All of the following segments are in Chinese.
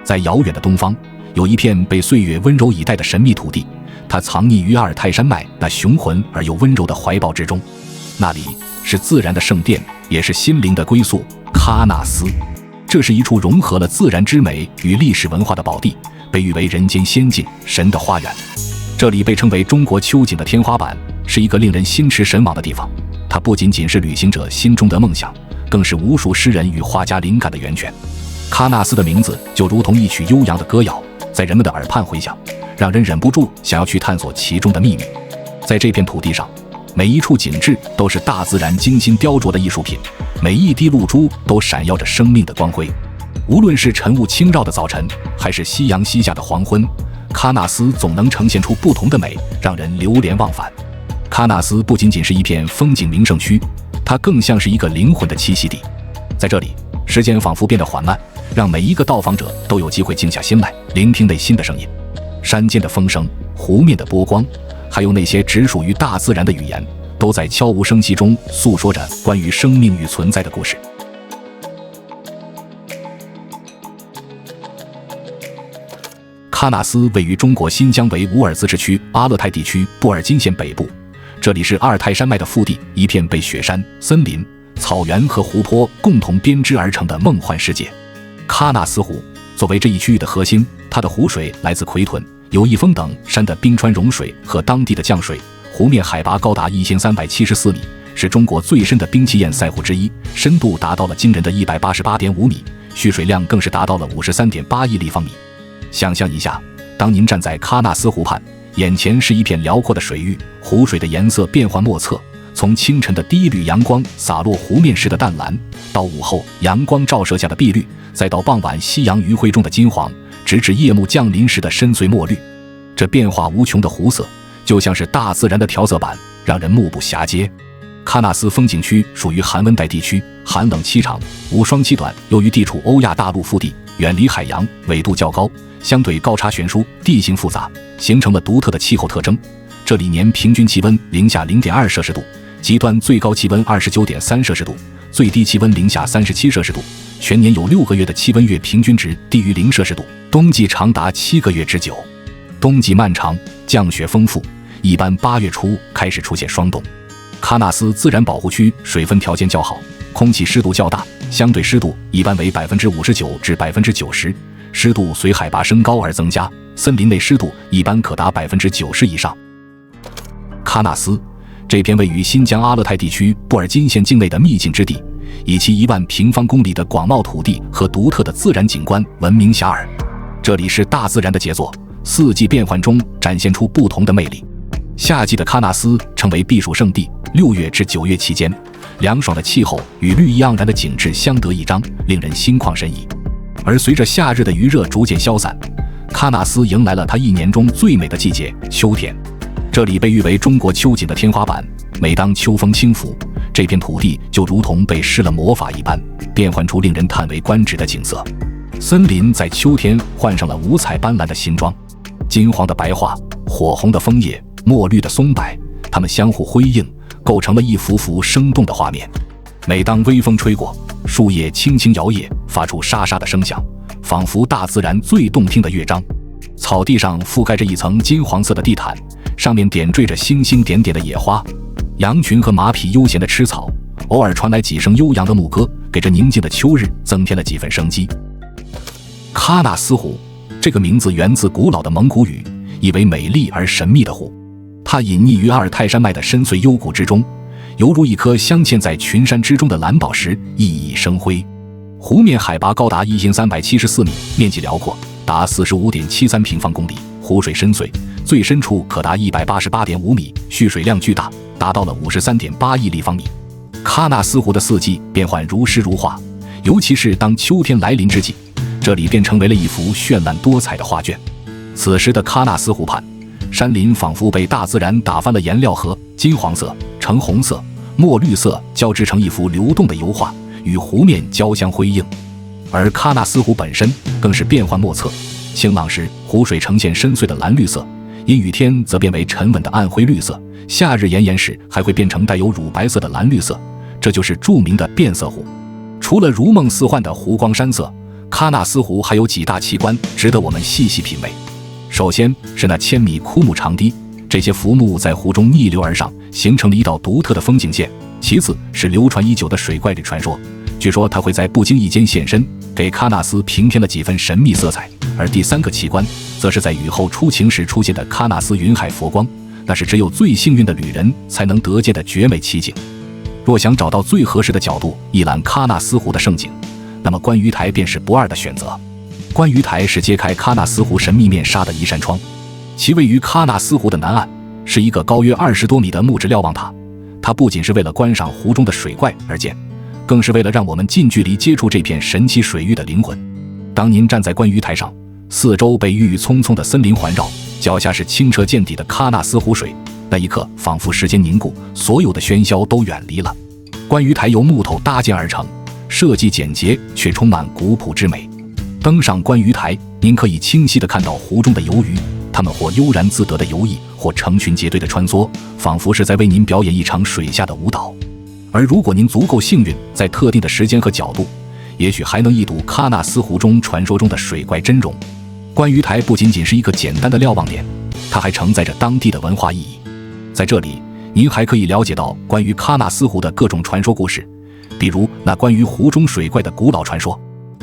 在遥远的东方，有一片被岁月温柔以待的神秘土地，它藏匿于阿尔泰山脉那雄浑而又温柔的怀抱之中。那里是自然的圣殿，也是心灵的归宿——喀纳斯。这是一处融合了自然之美与历史文化的宝地，被誉为人间仙境、神的花园。这里被称为中国秋景的天花板，是一个令人心驰神往的地方。它不仅仅是旅行者心中的梦想，更是无数诗人与画家灵感的源泉。喀纳斯的名字就如同一曲悠扬的歌谣，在人们的耳畔回响，让人忍不住想要去探索其中的秘密。在这片土地上，每一处景致都是大自然精心雕琢的艺术品，每一滴露珠都闪耀着生命的光辉。无论是晨雾轻绕的早晨，还是夕阳西下的黄昏，喀纳斯总能呈现出不同的美，让人流连忘返。喀纳斯不仅仅是一片风景名胜区，它更像是一个灵魂的栖息地。在这里，时间仿佛变得缓慢，让每一个到访者都有机会静下心来，聆听内心的声音。山间的风声，湖面的波光，还有那些只属于大自然的语言，都在悄无声息中诉说着关于生命与存在的故事。喀纳斯位于中国新疆维吾尔自治区阿勒泰地区布尔津县北部，这里是阿尔泰山脉的腹地，一片被雪山、森林、草原和湖泊共同编织而成的梦幻世界。喀纳斯湖作为这一区域的核心，它的湖水来自奎屯、友谊峰等山的冰川融水和当地的降水，湖面海拔高达1374米，是中国最深的冰期堰塞湖之一，深度达到了惊人的188.5米，蓄水量更是达到了53.8亿立方米。想象一下，当您站在喀纳斯湖畔，眼前是一片辽阔的水域，湖水的颜色变幻莫测，从清晨的第一缕阳光洒落湖面时的淡蓝，到午后阳光照射下的碧绿，再到傍晚夕阳余晖中的金黄，直至夜幕降临时的深邃墨绿。这变化无穷的湖色，就像是大自然的调色板，让人目不暇接。喀纳斯风景区属于寒温带地区，寒冷期长，无霜期短。由于地处欧亚大陆腹地，远离海洋，纬度较高，相对高差悬殊，地形复杂，形成了独特的气候特征。这里年平均气温零下0.2摄氏度，极端最高气温29.3摄氏度，最低气温零下37摄氏度，全年有6个月的气温月平均值低于0摄氏度，冬季长达7个月之久。冬季漫长，降雪丰富，一般8月初开始出现霜冻。喀纳斯自然保护区水分条件较好，空气湿度较大，相对湿度一般为59%至90%，湿度随海拔升高而增加，森林内湿度一般可达90%以上。喀纳斯这片位于新疆阿勒泰地区布尔津县境内的秘境之地，以其1万平方公里的广袤土地和独特的自然景观闻名遐迩。这里是大自然的杰作，四季变换中展现出不同的魅力。夏季的喀纳斯成为避暑胜地，6月至9月期间，凉爽的气候与绿意盎然的景致相得益彰，令人心旷神怡。而随着夏日的余热逐渐消散，喀纳斯迎来了它一年中最美的季节——秋天。这里被誉为中国秋景的天花板，每当秋风轻拂，这片土地就如同被施了魔法一般，变换出令人叹为观止的景色。森林在秋天换上了五彩斑斓的新装，金黄的白桦，火红的枫叶，墨绿的松柏，它们相互辉映，构成了一幅幅生动的画面。每当微风吹过，树叶轻轻摇曳，发出沙沙的声响，仿佛大自然最动听的乐章。草地上覆盖着一层金黄色的地毯，上面点缀着星星点点的野花。羊群和马匹悠闲地吃草，偶尔传来几声悠扬的牧歌，给这宁静的秋日增添了几分生机。喀纳斯湖这个名字源自古老的蒙古语，意为美丽而神秘的湖。它隐匿于阿尔泰山脉的深邃幽谷之中，犹如一颗镶嵌在群山之中的蓝宝石，熠熠生辉。湖面海拔高达1374米，面积辽阔，达45.73平方公里，湖水深邃，最深处可达188.5米，蓄水量巨大，达到了53.8亿立方米。喀纳斯湖的四季变幻如诗如画，尤其是当秋天来临之际，这里便成为了一幅绚烂多彩的画卷。此时的喀纳斯湖畔，山林仿佛被大自然打翻了颜料盒，金黄色、橙红色、墨绿色交织成一幅流动的油画，与湖面交相辉映。而喀纳斯湖本身更是变幻莫测，晴朗时湖水呈现深邃的蓝绿色，阴雨天则变为沉稳的暗灰绿色，夏日炎炎时还会变成带有乳白色的蓝绿色，这就是著名的变色湖。除了如梦似幻的湖光山色，喀纳斯湖还有几大奇观值得我们细细品味。首先是那1000米枯木长堤，这些浮木在湖中逆流而上，形成了一道独特的风景线。其次是流传已久的水怪这传说，据说它会在不经意间现身，给喀纳斯平添了几分神秘色彩。而第3个奇观则是在雨后初晴时出现的喀纳斯云海佛光，那是只有最幸运的旅人才能得见的绝美奇景。若想找到最合适的角度一览喀纳斯湖的盛景，那么观鱼台便是不二的选择。观鱼台是揭开喀纳斯湖神秘面纱的一扇窗，其位于喀纳斯湖的南岸，是一个高约20多米的木质瞭望塔。它不仅是为了观赏湖中的水怪而建，更是为了让我们近距离接触这片神奇水域的灵魂。当您站在观鱼台上，四周被郁郁葱葱的森林环绕，脚下是清澈见底的喀纳斯湖水，那一刻仿佛时间凝固，所有的喧嚣都远离了。观鱼台由木头搭建而成，设计简洁却充满古朴之美。登上观鱼台，您可以清晰地看到湖中的游鱼，它们或悠然自得地游弋，或成群结队地穿梭，仿佛是在为您表演一场水下的舞蹈。而如果您足够幸运，在特定的时间和角度，也许还能一睹喀纳斯湖中传说中的水怪真容。观鱼台不仅仅是一个简单的瞭望点，它还承载着当地的文化意义。在这里，您还可以了解到关于喀纳斯湖的各种传说故事，比如那关于湖中水怪的古老传说。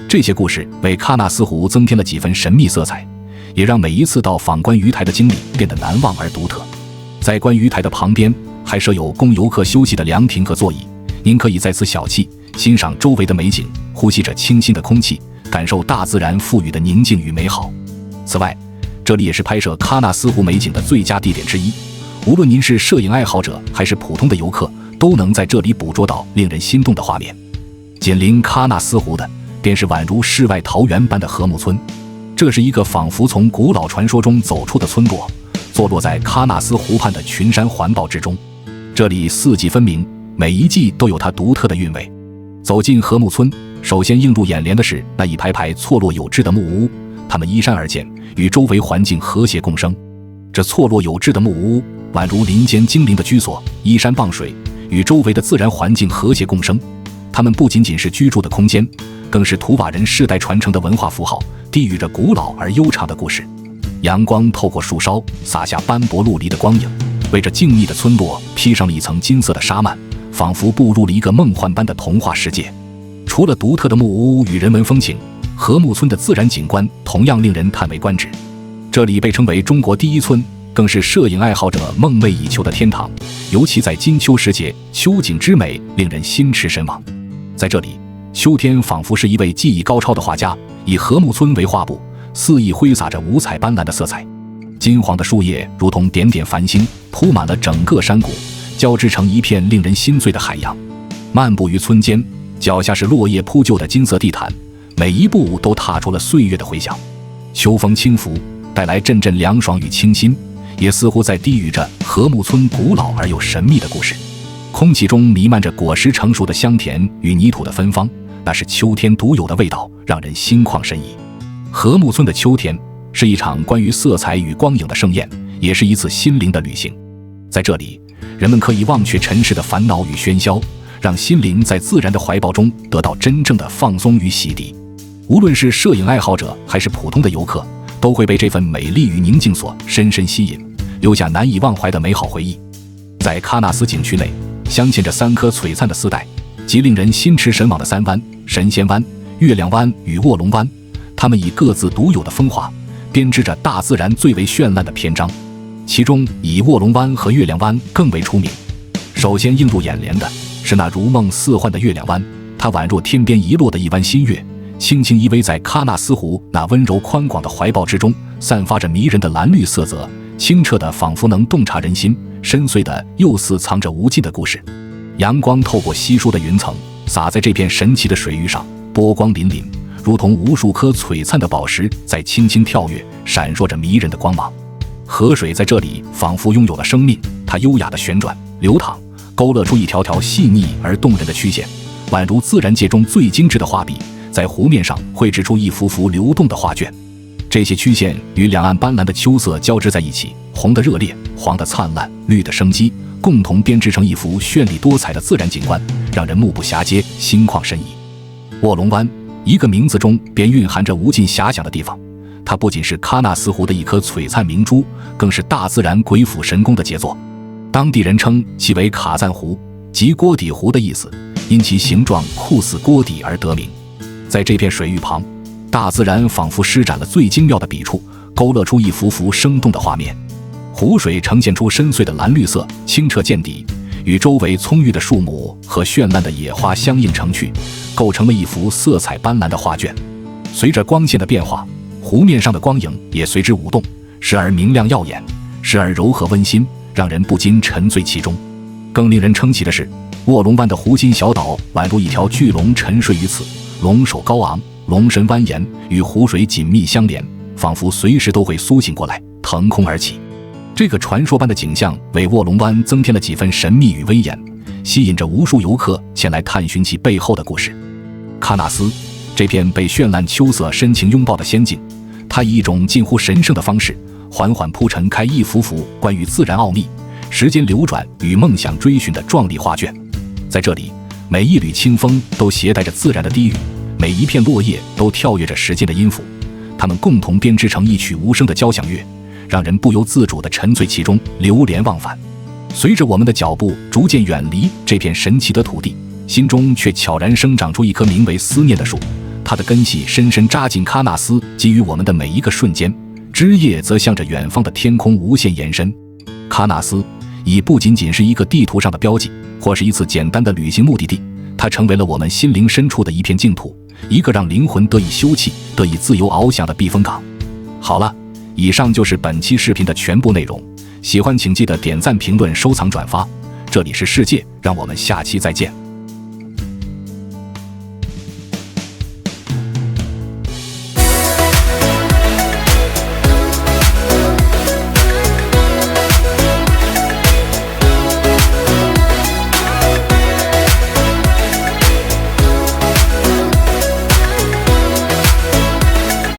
这些故事为喀纳斯湖增添了几分神秘色彩，也让每一次到访观鱼台的经历变得难忘而独特。在观鱼台的旁边还设有供游客休息的凉亭和座椅，您可以在此小憩，欣赏周围的美景，呼吸着清新的空气，感受大自然赋予的宁静与美好。此外，这里也是拍摄喀纳斯湖美景的最佳地点之一，无论您是摄影爱好者还是普通的游客，都能在这里捕捉到令人心动的画面。紧邻喀纳斯湖的便是宛如世外桃源般的禾木村，这是一个仿佛从古老传说中走出的村落，坐落在喀纳斯湖畔的群山环抱之中。这里四季分明，每一季都有它独特的韵味。走进禾木村，首先映入眼帘的是那一排排错落有致的木屋，它们依山而建，与周围环境和谐共生。这错落有致的木屋宛如林间精灵的居所，依山傍水，与周围的自然环境和谐共生。它们不仅仅是居住的空间，更是图瓦人世代传承的文化符号，低语着古老而悠长的故事。阳光透过树梢洒下斑驳陆离的光影，为这静谧的村落披上了一层金色的纱幔，仿佛步入了一个梦幻般的童话世界。除了独特的木屋与人文风情，禾木村的自然景观同样令人叹为观止。这里被称为中国第一村，更是摄影爱好者梦寐以求的天堂，尤其在金秋时节，秋景之美令人心驰神往。在这里，秋天仿佛是一位技艺高超的画家，以禾木村为画布，肆意挥洒着五彩斑斓的色彩。金黄的树叶如同点点繁星，铺满了整个山谷，交织成一片令人心醉的海洋。漫步于村间，脚下是落叶铺就的金色地毯，每一步都踏出了岁月的回响。秋风轻拂，带来阵阵凉爽与清新，也似乎在低语着禾木村古老而又神秘的故事。空气中弥漫着果实成熟的香甜与泥土的芬芳，那是秋天独有的味道，让人心旷神怡。禾木村的秋天是一场关于色彩与光影的盛宴，也是一次心灵的旅行。在这里，人们可以忘却尘世的烦恼与喧嚣，让心灵在自然的怀抱中得到真正的放松与洗涤。无论是摄影爱好者还是普通的游客，都会被这份美丽与宁静所深深吸引，留下难以忘怀的美好回忆。在喀纳斯景区内，镶嵌着3颗璀璨的丝带，即令人心驰神往的3湾：神仙湾、月亮湾与卧龙湾。它们以各自独有的风华，编织着大自然最为绚烂的篇章。其中以卧龙湾和月亮湾更为出名。首先映入眼帘的是那如梦似幻的月亮湾，它宛若天边遗落的一弯新月，轻轻依偎在喀纳斯湖那温柔宽广的怀抱之中，散发着迷人的蓝绿色泽，清澈的仿佛能洞察人心，深邃的又似藏着无尽的故事。阳光透过稀疏的云层，洒在这片神奇的水域上，波光粼粼，如同无数颗璀璨的宝石在轻轻跳跃，闪烁着迷人的光芒。河水在这里仿佛拥有了生命，它优雅的旋转流淌，勾勒出一条条细腻而动人的曲线，宛如自然界中最精致的画笔，在湖面上绘制出一幅幅流动的画卷。这些曲线与两岸斑斓的秋色交织在一起，红的热烈，黄的灿烂，绿的生机，共同编织成一幅绚丽多彩的自然景观，让人目不暇接，心旷神怡。卧龙湾一个名字中便蕴含着无尽遐想的地方。它不仅是喀纳斯湖的一颗璀璨明珠，更是大自然鬼斧神工的杰作。当地人称其为卡赞湖，即锅底湖的意思，因其形状酷似锅底而得名。在这片水域旁，大自然仿佛施展了最精妙的笔触，勾勒出一幅幅生动的画面。湖水呈现出深邃的蓝绿色，清澈见底，与周围葱郁的树木和绚烂的野花相映成趣，构成了一幅色彩斑斓的画卷。随着光线的变化，湖面上的光影也随之舞动，时而明亮耀眼，时而柔和温馨，让人不禁沉醉其中。更令人称奇的是，卧龙湾的湖心小岛宛如一条巨龙沉睡于此，龙首高昂，龙身蜿蜒，与湖水紧密相连，仿佛随时都会苏醒过来，腾空而起。这个传说般的景象为卧龙湾增添了几分神秘与威严，吸引着无数游客前来探寻其背后的故事。喀纳斯，这片被绚烂秋色深情拥抱的仙境，它以一种近乎神圣的方式，缓缓铺陈开一幅幅关于自然奥秘、时间流转与梦想追寻的壮丽画卷。在这里，每一缕清风都携带着自然的低语，每一片落叶都跳跃着时间的音符，它们共同编织成一曲无声的交响乐，让人不由自主地沉醉其中，流连忘返。随着我们的脚步逐渐远离这片神奇的土地，心中却悄然生长出一棵名为思念的树，它的根系深深扎进喀纳斯给予我们的每一个瞬间，枝叶则向着远方的天空无限延伸。喀纳斯已不仅仅是一个地图上的标记，或是一次简单的旅行目的地，它成为了我们心灵深处的一片净土，一个让灵魂得以休憩、得以自由翱翔的避风港。好了，以上就是本期视频的全部内容，喜欢请记得点赞、评论、收藏、转发。这里是世界，让我们下期再见。